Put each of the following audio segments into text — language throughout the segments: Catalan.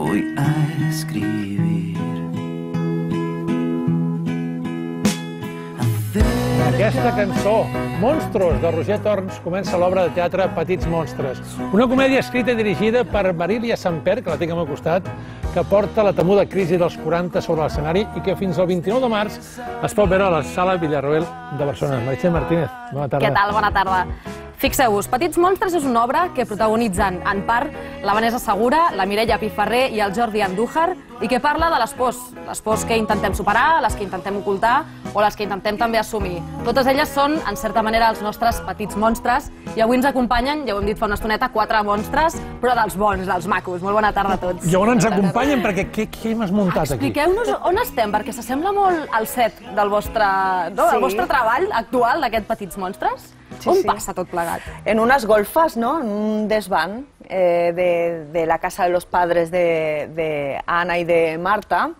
voy a escribir. Aquesta cançó, Monstruos, de Roger Torns, comença l'obra de teatre Petits Monstres. Una comèdia escrita i dirigida per Marília Samper, que la tinc al meu costat, que porta la temuda crisi dels 40 sobre l'escenari i que fins al 29 de març es pot veure a la Sala Villarroel de Barcelona. Meritxell Martínez, bona tarda. Què tal? Bona tarda. Fixeu-vos, Petits Monstres és una obra que protagonitzen, en part, la Vanessa Segura, la Mireia Piferrer i el Jordi Andújar, i que parla de les pors que intentem superar, les que intentem ocultar o les que intentem també assumir. Totes elles són, en certa manera, els nostres petits monstres, i avui ens acompanyen, ja ho hem dit fa una estoneta, 4 monstres, però dels bons, dels macos. Molt bona tarda a tots. I on ens acompanyen? Perquè què hem muntat aquí? Expliqueu-nos on estem, perquè s'assembla molt al set del vostre treball actual, d'aquest Petits Monstres. On passa tot plegat? En unas golfas, ¿no? En un desván de la casa de los padres de Ana y de Marta.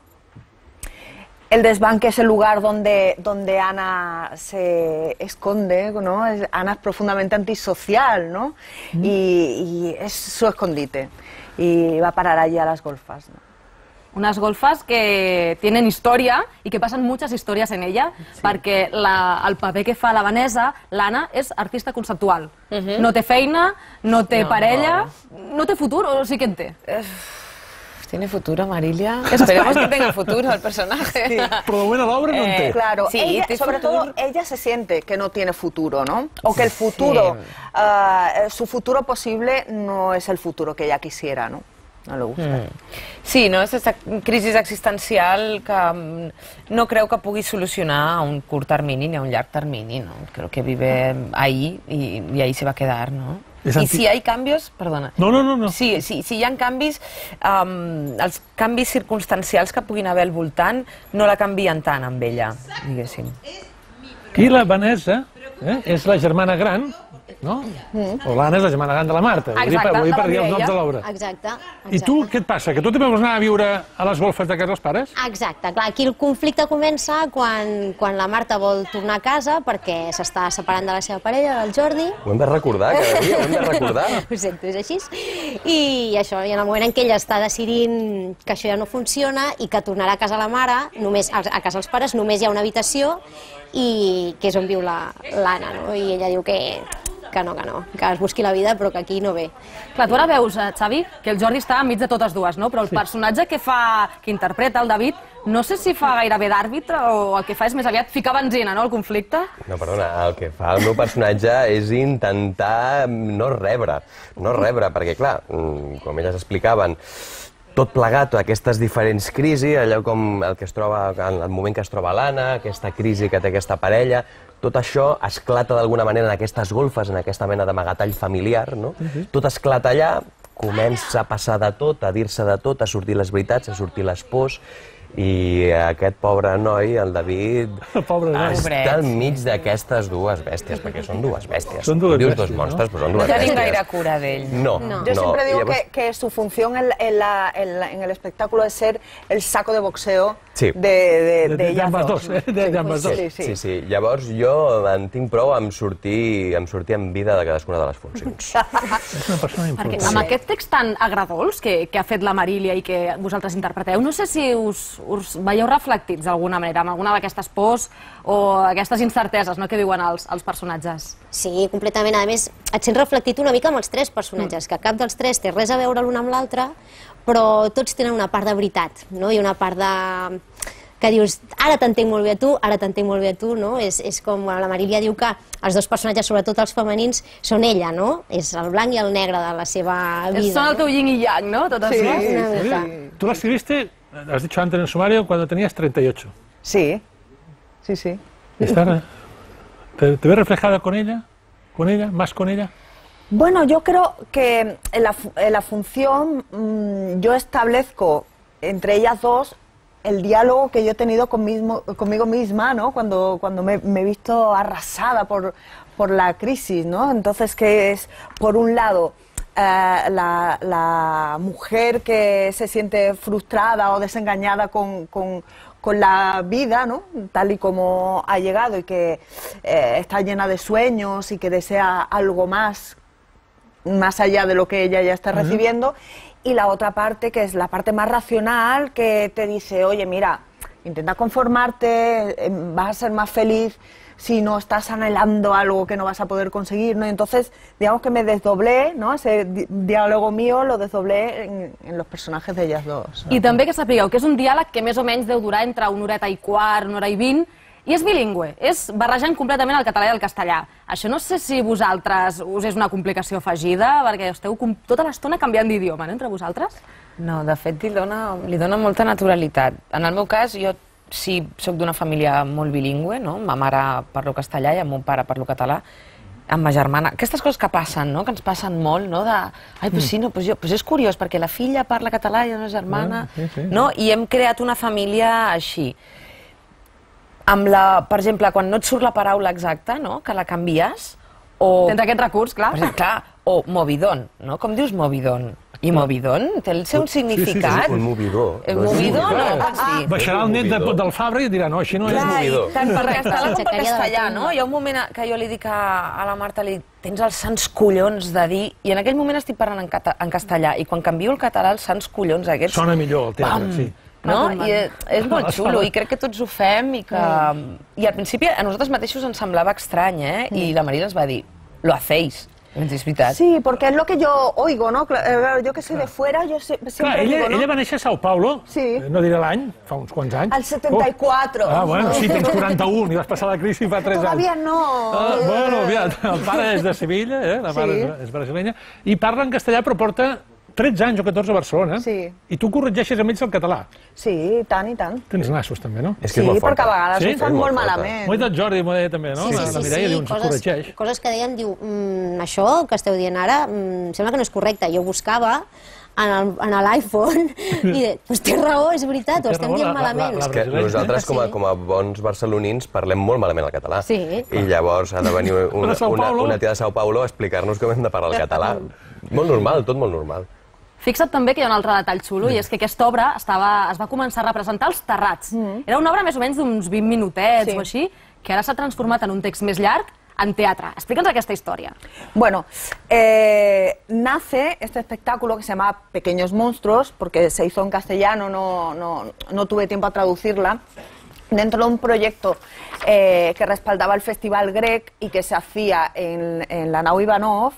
El desván, que es el lugar donde Ana se esconde, ¿no? Ana es profundamente antisocial, ¿no? Y es su escondite. Y va a parar allí a las golfas, ¿no? Unas golfas que tienen historia y que passen moltes històries en ella, perquè el paper que fa la Vanessa, l'Anna, és artista conceptual. No té feina, no té parella, no té futur, o sí que en té? Tiene futuro, Marilia. Esperemos que tenga futuro el personaje. Sí. Però de moment a l'obra no en té. Claro, sí, ella, sobre todo ella se siente que no tiene futuro, ¿no? O que el futuro, su futuro posible no es el futuro que ella quisiera, ¿no? No le gusta. Sí, no? És aquesta crisi existencial que no creu que pugui solucionar a un curt termini ni a un llarg termini, ¿no? Creo que vive ahí y ahí se va a quedar, ¿no? I si hi ha canvis... Perdona. No. Si hi ha canvis, els canvis circumstancials que puguin haver al voltant no la canvien tant amb ella, diguéssim. I la Vanessa és la germana gran, no? O l'Anna és la germana gran de la Marta. Vull per dir els noms de l'obra. Exacte. I tu, què et passa? Que tu també vols anar a viure a les golfes de casa dels pares? Exacte. Clar, aquí el conflicte comença quan la Marta vol tornar a casa perquè s'està separant de la seva parella, del Jordi. Ho hem de recordar, cada dia ho hem de recordar. Ho sento, és així. I això, i en el moment en què ella està decidint que això ja no funciona i que tornarà a casa la mare, a casa els pares, només hi ha una habitació i que és on viu l'Anna, no? I ella diu que no, que es busqui la vida, però que aquí no ve. Clar, tu ara veus, Xavi, que el Jordi està enmig de totes dues, no? Però el personatge que interpreta el David, no sé si fa gairebé d'àrbitre o el que fa és més aviat ficar benzina, no?, al conflicte. No, perdona, el que fa el meu personatge és intentar no rebre, perquè, clar, com elles explicaven, tot plegat, aquestes diferents crisis, allò com el que es troba, en el moment que es troba l'Anna, aquesta crisi que té aquesta parella, tot això esclata d'alguna manera en aquestes golfes, en aquesta mena d'amagatall familiar, no? Tot esclata allà, comença a passar de tot, a dir-se de tot, a sortir les veritats, a sortir les pors, i aquest pobre noi, el David, està enmig d'aquestes dues bèsties, perquè són dues bèsties. Dius dos monstres, però són dues bèsties. No tenim gaire cura d'ell. No. Yo siempre digo que su función en el espectáculo es ser el saco de boxeo de ellas dos. Sí. Llavors jo en tinc prou amb sortir en vida de cadascuna de les funcions. Perquè amb aquest text tan agradols que ha fet la Marília i que vosaltres interpreteu, no sé si us veieu reflectits d'alguna manera amb alguna d'aquestes pors o aquestes incerteses que viuen els personatges. Sí, completament. A més, et sents reflectit una mica amb els 3 personatges, que cap dels 3 té res a veure l'un amb l'altre, però tots tenen una part de veritat, no? I una part que dius, ara t'entenc molt bé a tu, ara t'entenc molt bé a tu, no? És com la Marília diu que els 2 personatges, sobretot els femenins, són ella, no? És el blanc i el negre de la seva vida. Són el teu yin i yang, ¿no? Sí. Tú la escribiste, has dicho antes en el sumario, cuando tenías 38. Sí. ¿Te ves reflejada con ella? ¿Con ella? ¿Más con ella? Bueno, yo creo que en la función yo establezco entre ellas dos el diálogo que yo he tenido conmigo misma, ¿no? Cuando me he visto arrasada por la crisis, ¿no? Entonces, que es, por un lado, la mujer que se siente frustrada o desengañada con la vida, ¿no? Tal y como ha llegado y que está llena de sueños y que desea algo más más allá de lo que ella ya está recibiendo, y la otra parte, que es la parte más racional, que te dice, oye, mira, intenta conformarte, vas a ser más feliz si no estás anhelando algo que no vas a poder conseguir, ¿no? Y entonces, digamos que me desdoblé, ¿no? Ese diàleg mío lo desdoblé en los personatges d'elles dos. I també que sapigueu que és un diàleg que més o menys deu durar entre una horeta i quart, una hora i 20, i és bilingüe, és barrejant completament el català i el castellà. Això no sé si vosaltres us és una complicació afegida, perquè esteu tota l'estona canviant d'idioma, no, entre vosaltres? No, de fet, li dona molta naturalitat. En el meu cas, jo sí soc d'una família molt bilingüe, no? Ma mare parla castellà i el meu pare parla català, amb ma germana. Aquestes coses que passen, no? Que ens passen molt, no? De, ai, pues sí, no, pues és curiós, perquè la filla parla català i la germana, no? I hem creat una família així. Amb la, per exemple, quan no et surt la paraula exacta, no? Que la canvies, o... Tens aquest recurs, clar. Clar, o movidón, no? Com dius movidón? I movidón té el seu significat. Un movidor. Movidor, no, pots dir. Baixarà el net del Fabra i dirà, no, així no és movidor. Tant perquè està la culpa castellà, no? Hi ha un moment que jo li dic a la Marta, tens els sants collons de dir, i en aquell moment estic parlant en castellà, i quan canvio el català, els sants collons aquests... Sona millor el teatre, sí. No? I és molt xulo, i crec que tots ho fem, i al principi a nosaltres mateixos ens semblava estrany, i la Marina ens va dir, lo hacéis. Sí, porque es lo que yo oigo, ¿no? Yo que soy de fuera, yo siempre digo, ¿no? Ella va néixer a Sao Paulo, no diré l'any, fa uns quants anys. Al 74. Ah, bueno, sí, tens 41 i vas passar la crisi fa 3 anys. Todavía no. Bueno, aviat, el pare és de Sevilla, la mare és brasilenya, i parla en castellà però porta 13 anys o 14 a Barcelona, i tu corregeixes amb ells el català. Sí, i tant, i tant. Tens nassos, també, no? Sí, perquè a vegades ho fan molt malament. M'ho ha dit el Jordi, m'ho deia també, no? La Mireia diu, ens corregeix. Coses que deien, diu, això que esteu dient ara, sembla que no és correcte. Jo buscava en l'iPhone i doncs té raó, és veritat, ho estem dient malament. És que nosaltres, com a bons barcelonins, parlem molt malament el català. I llavors ha de venir una tia de Sao Paulo a explicar-nos com hem de parlar el català. Molt normal, tot molt normal. Fixa't també que hi ha un altre detall xulo, i és que aquesta obra es va començar a representar als Terrats. Era una obra més o menys d'uns 20 minutets o així, que ara s'ha transformat en un text més llarg en teatre. Explica'ns aquesta història. Bueno, nace este espectáculo que se llama Pequeños Monstruos, porque se hizo en castellano, no tuve tiempo a traducirla, dentro de un proyecto que respaldaba el Festival Grec y que se hacía en la Nau Ivanov,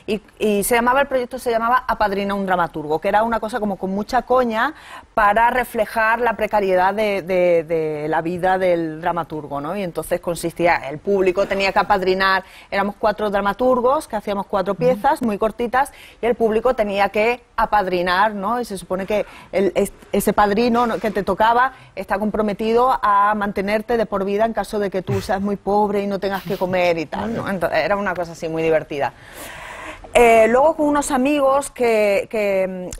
y el proyecto se llamaba Apadrina un dramaturgo, que era una cosa como con mucha coña para reflejar la precariedad de la vida del dramaturgo, ¿no? Y entonces consistía, el público tenía que apadrinar, éramos 4 dramaturgos que hacíamos 4 piezas muy cortitas, y el público tenía que apadrinar, ¿no? Y se supone que ese padrino que te tocaba está comprometido a mantenerte de por vida en caso de que tú seas muy pobre y no tengas que comer y tal, ¿no? Entonces, era una cosa así muy divertida. Luego con unos amigos que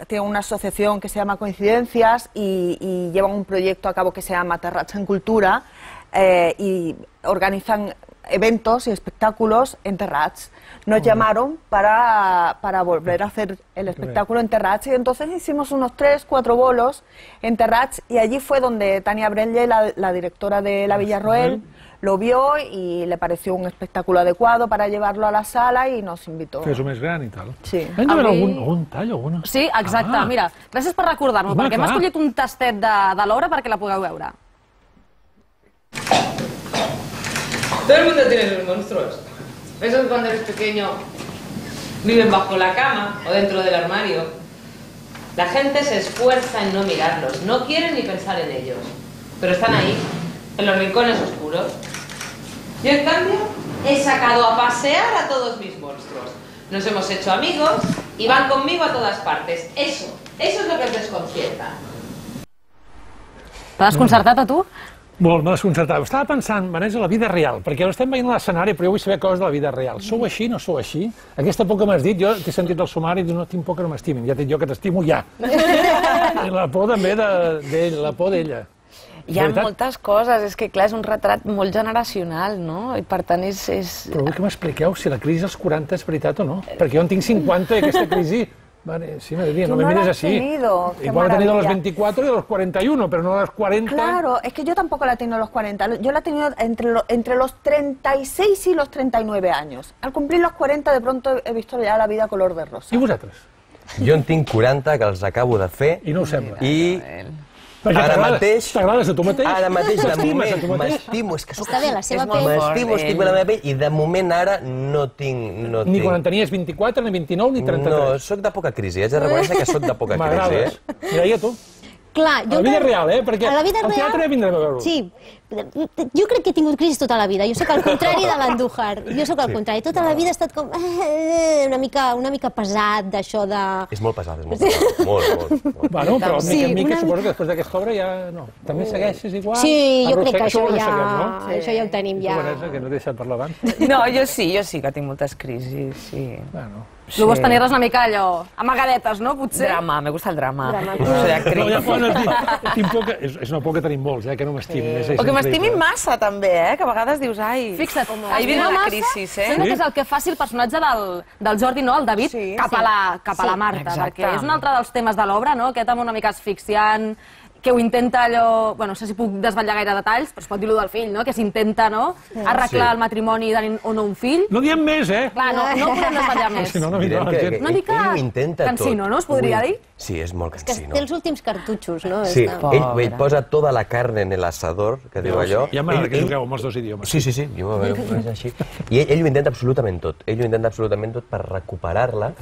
tienen una asociación que se llama Coincidencias y llevan un proyecto a cabo que se llama Terrats en Cultura y organizan eventos y espectáculos en Terrats. Nos llamaron para volver a hacer el espectáculo en Terrats, y entonces hicimos unos 3-4 bolos en Terrats, y allí fue donde Tania Brelle, la directora de la Villarroel, lo vio y le pareció un espectáculo adecuado para llevarlo a la sala i nos invitó. Fes-ho més gran i tal. Sí. Hem de veure algun tall, alguna? Sí, exacte. Mira, gràcies per recordar-m'ho, perquè hem escollit un tastet de l'obra perquè la pugueu veure. Todo el mundo tiene sus monstruos. Esos cuando eres pequeño viven bajo la cama o dentro del armario. La gente se esfuerza en no mirarlos, no quieren ni pensar en ellos, pero están ahí, en los rincones oscuros. Yo, en cambio, he sacado a pasear a todos mis monstruos. Nos hemos hecho amigos y van conmigo a todas partes. Eso es lo que os desconcierta. T'ha desconcertat a tu? Molt, m'ha desconcertat. Estava pensant, Vanessa, la vida real, perquè estem veient l'escenari, però jo vull saber coses de la vida real. Sou així, no sou així? Aquesta por que m'has dit, jo t'he sentit el sumari i dius, no tinc por que no m'estimin. Ja t'he dit jo que t'estimo ja. I la por també d'ell, la por d'ella. Hi ha moltes coses, és que clar, és un retrat molt generacional, no? I per tant és... Però vull que m'expliqueu si la crisi als 40 és veritat o no, perquè jo en tinc 50 i aquesta crisi Vale, sí, me diría, Tú no me no la mires has así. tenido, qué Igual he tenido a los maravilla. 24 y a los 41, pero no a los 40. Claro, es que yo tampoco la he tenido a los 40. Yo la he tenido entre los 36 y los 39 años. Al cumplir los 40, de pronto he visto ya la vida color de rosa. I vosaltres? Jo en tinc 40, que els acabo de fer, I no ho sembla. i Perquè ara mateix... T'agrades a tu mateix? Ara mateix, de T'estimes a moment, tu mateix? m'estimo, és que sóc Està bé, la seva És molt pell. fort. m'estimo, estic bé la meva pell, i de moment ara no tinc... Ni quan en tenies 24, ni 29, ni 33. No, sóc de poca crisi, haig de reconèixer que sóc de poca crisi, M'agrades. Mira, i a tu? Clar, A la vida real, perquè a la vida al real... teatre vindrem a veure-ho. Sí, jo crec que he tingut crisi tota la vida. Jo sóc el contrari de l'Andújar. Jo sóc el contrari. Tota la vida he estat com una mica pesat d'això de... És molt pesat, és molt pesat. Molt. Bueno, però Sí, mica en mica una suposo que després d'aquesta obra ja no. També segueixes igual? Sí, jo crec que Arrossegues, això ho ja, arrosseguem, no? això ja ho tenim Tu, ja. Vanessa, que no t'he deixat parlar abans. No, jo sí que tinc moltes crisis, sí. Bueno. Tu vols tenir-les una mica allò, amagadetes, no, potser? Drama, me gusta el drama. Drama. No soy actriz. No, ja quan has dit, tinc por que... És una por que tenim molts, que no m'estimin. És O que m'estimin increïble. massa, també, que a vegades dius, ai... Fixa't, Ahí viene la massa, crisi, sembla que és el que faci el personatge del Jordi, no, el David, Sí, cap a la Marta, exacte. perquè és un altre dels temes de l'obra, no?, aquest amb una mica asfixiant, que ho intenta allò... Bueno, no sé si puc desvetllar gaire detalls, però es pot dir allò del fill, no?, que s'intenta, no?, arreglar el matrimoni tenint o no un fill. No diem més, eh? Clar, no podem desvetllar més. Si no, no vindrà Direm la que gent. Una mica ell ho intenta cansino, tot. no? Es podria dir? Sí, és molt Que cansino. té els últims cartutxos, no? Sí, Està- ell posa tota la carn en el asador, que diu allò. Ja m'agrada que jugueu amb els dos idiomes. Sí, jo és així. I ell ho intenta absolutament tot. Ell ho intenta absolutament tot per recuperar-la.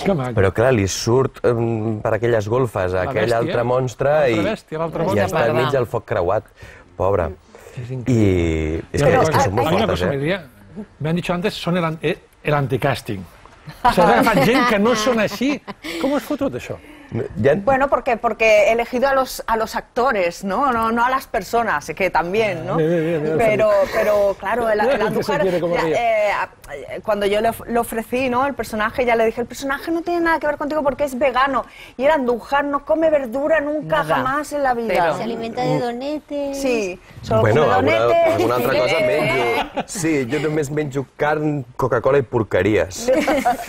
Que maco. Però clar, li surt per aquelles golfes aquell bèstia, altre monstre l'altra bèstia, l'altre i monstre. està enmig del foc creuat. Pobre. És I és Pero que són molt hay una fortes, cosa, me diría, me han dicho antes, son el anticasting. S'ha agafat gent que no són així. Com has fotut això? Bueno, porque he elegido a los actores, ¿no? No a las personas, que también, ¿no? Bien, Pero claro, el Mira que se Andújar, quiere como ríe. cuando yo le ofrecí, ¿no?, el personaje, ya le dije, el personaje no tiene nada que ver contigo porque es vegano. Y el Andújar no come verdura nunca, Nada. jamás en la vida. Pero- Se alimenta de donetes... Sí, solo Bueno, come donetes. alguna altra cosa menjo. Sí, jo només menjo carn, Coca-Cola i porqueries.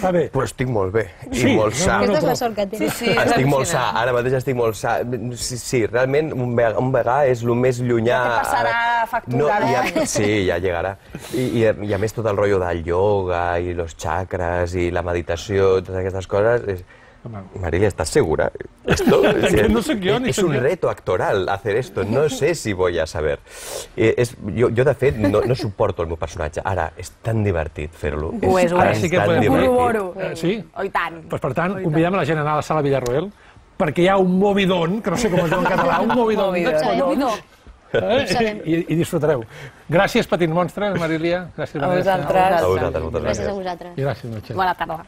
A bé, Però estic molt bé i Sí, molt sa. Aquesta és la sort que té. Sí, Estic molt sa, ara mateix estic molt sa. Sí, realment un vegà és el més llunyà... Ja te passarà factura, Sí, ja llegarà. I a més tot el rotllo del yoga i los chakras i la meditació, totes aquestes coses... Marilia, ¿estás segura? Esto No sé yo, ni es sé un yo. reto actoral hacer esto. No sé si voy a saber. Jo de fet, no suporto el meu personatge. Ara, és tan divertit fer-lo. Ho és, ho Ara és. sí que tan podem dir. divertit. Corroboro. sí? Oh, i tant. Pues, per tant, convidem a la gent a anar a la sala Villarroel perquè hi ha un movidón, que no sé com es diu en català, un movidón de collons, i disfrutareu. Gràcies, Petit Monstre, Marilia. Gràcies, A Vanessa. vosaltres. A vosaltres, moltes Gràcies a gràcies. vosaltres. I gràcies, Meritxell. Bona tarda.